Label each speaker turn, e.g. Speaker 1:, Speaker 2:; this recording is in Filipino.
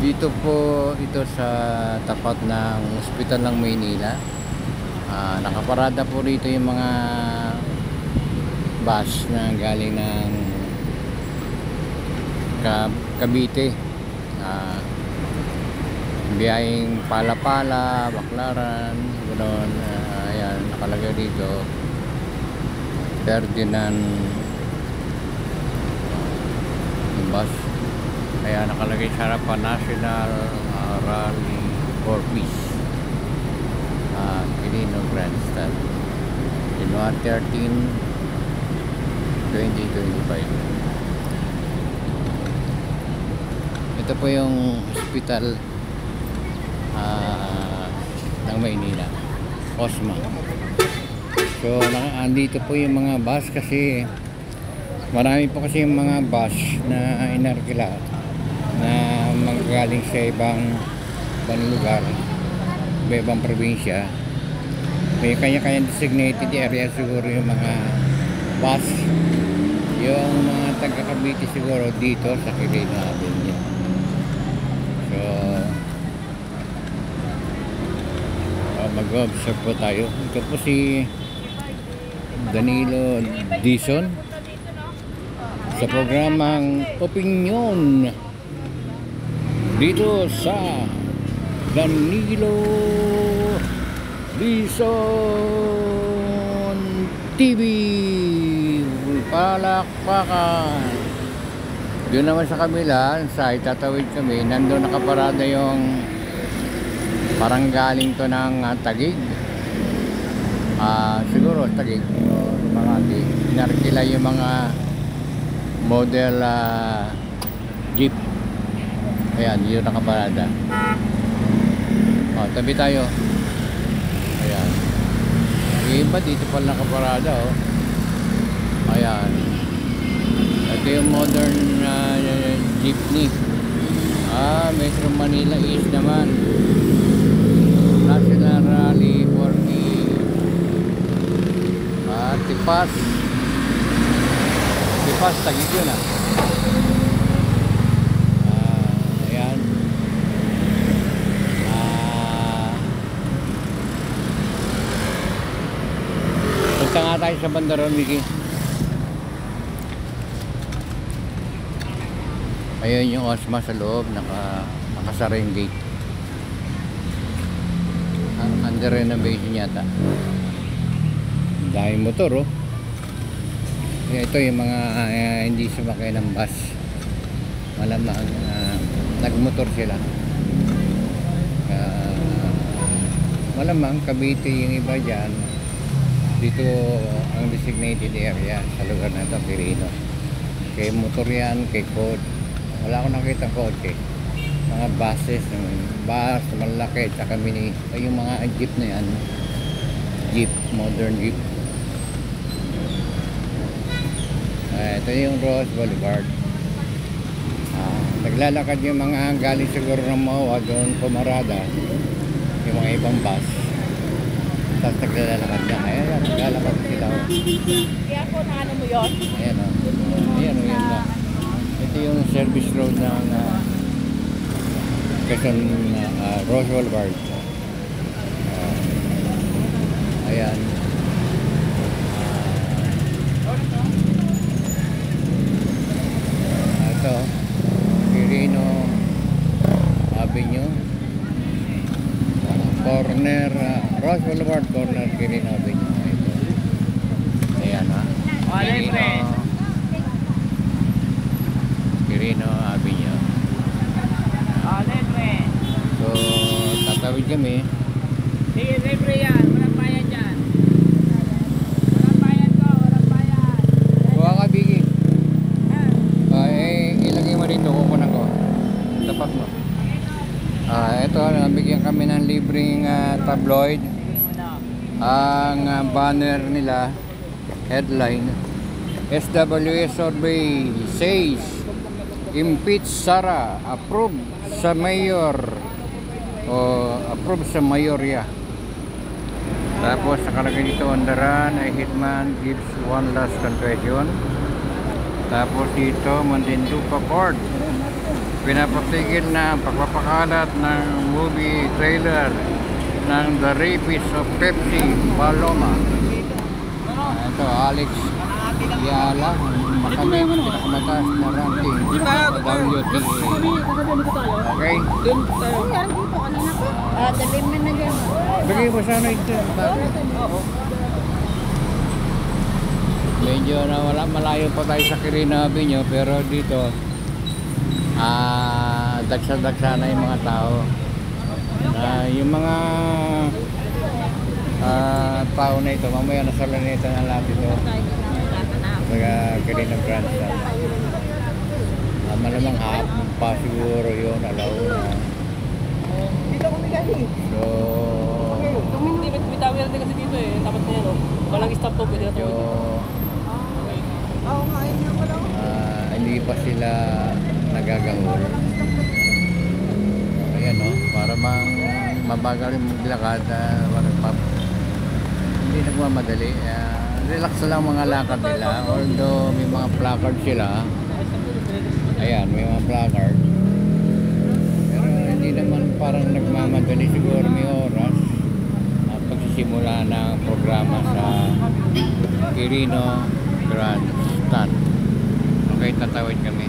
Speaker 1: Dito po ito sa tapat ng Ospital ng Maynila. Nakaparada po rito yung mga bus na galing ng Cavite. Biyaheng Palapala, Baclaran, ganoon. Ayan, nakalagay dito Ferdinand yung bus. Kaya nakalagay sa harapan National Rally for Peace, Quirino Grandstand, January 13, 2025. Ito po yung hospital ng Maynila, Osma. So andito po yung mga bus kasi marami po kasi yung mga bus na inarkila na magagaling sa ibang lugar, ibang probinsya. May kanya-kanya designated area siguro yung mga bus. Yung mga taga-Cavite siguro dito sa Quirino Avenue. So mag-observe po tayo. Ito po si Danilo Dizon sa programang Opinion dito sa Danilo Dizon TV. Palakpakan. Doon naman sa kabila, sa itatawid kami, nandun nakaparada yung parang galing to ng Taguig. Siguro Taguig o Makati. Inarkila yung mga model jeep. Ayan, yun nakaparada. Tabi tayo. Ayan. Iba dito pala nakaparada, oh. Ayan. Ito yung modern jeepney. Metro Manila East naman. National Rally for Peace. Tipas. Tipas, Taguig yun, ayan. Punta nga tayo sa bandaron, Vicky. Ayun yung Osma sa loob, nakasara yung gate. Under renovation yata. Dahil motor, oh. Ito yung mga hindi sumakay ng bus. Malamang nagmotor sila. Malamang Cavite yung iba dyan. Dito ang designated area sa lugar na ito, Quirino. Kay motor yan, kay code. Wala akong nakita kotse. Mga buses, bus, malaki, tsaka mini. Yung mga jeep na yan. Jeep, modern jeep. Ito yung Rose Boulevard. Naglalakad yung mga galing siguro ng Mawa doon pumarada. Yung mga ibang bus. Tapos naglalakad na. Ayan, naglalakad sila.
Speaker 2: Kaya ako na ano mo yun?
Speaker 1: Ayan, o. Ayan, o. Yan na. Ito yung service road ng Quezon, Rose Boulevard. Ayan. Ito, Quirino Avenue. Corner, Rose Boulevard, corner Quirino Avenue. Ito. Ayan, ha. Quirino Avenue. So, tatawid kami.
Speaker 2: Sige, libre yan. Walang bayan dyan. Walang bayan ko, walang bayan.
Speaker 1: Kuha ka, Biggie. Ilagay mo dito, kukunan ko. Tapat mo. Ito, nabigyan kami ng libreng tabloid. Ang banner nila, headline, SWS survey says impeach Sara, approve sa mayor o approve sa mayorya. Tapos nakalagay dito on the run, a hitman gives one last confession. Tapos dito Mandindupa Court, pinapatigil na ang pagpapakalat ng movie trailer ng The Rapist of Pepsi Paloma. Ito, Alex Yala, makamit, pinakamataas na ranking sa WTA. Okay?
Speaker 3: Dalhin mo na dyan.
Speaker 1: Bigay mo sana ito. Medyo nawala, malayo pa tayo sa Quirino Avenue, pero dito dagsa-dagsa na yung mga tao. Yung mga tao na ito, mamaya nasa Luneta na lahat ito sa Quirino Grandstand. Malamang hapon pa siguro yun, alauna. So,
Speaker 2: May tower din kasi dito eh. Tapat na yan oh. Walang stop to, pwede na
Speaker 1: medyo
Speaker 3: Oo nga, yun pala.
Speaker 1: hindi pa sila nagagahol. Ayan no, para mabagal yung maglakad, hindi nagmamadali. Relax lang mga lakad nila, although may mga placard sila. Ayan, may mga placard. Pero hindi naman parang nagmamadali, siguro may oras at pagsisimula ng programa sa Quirino Grandstand. Okay, tatawid kami.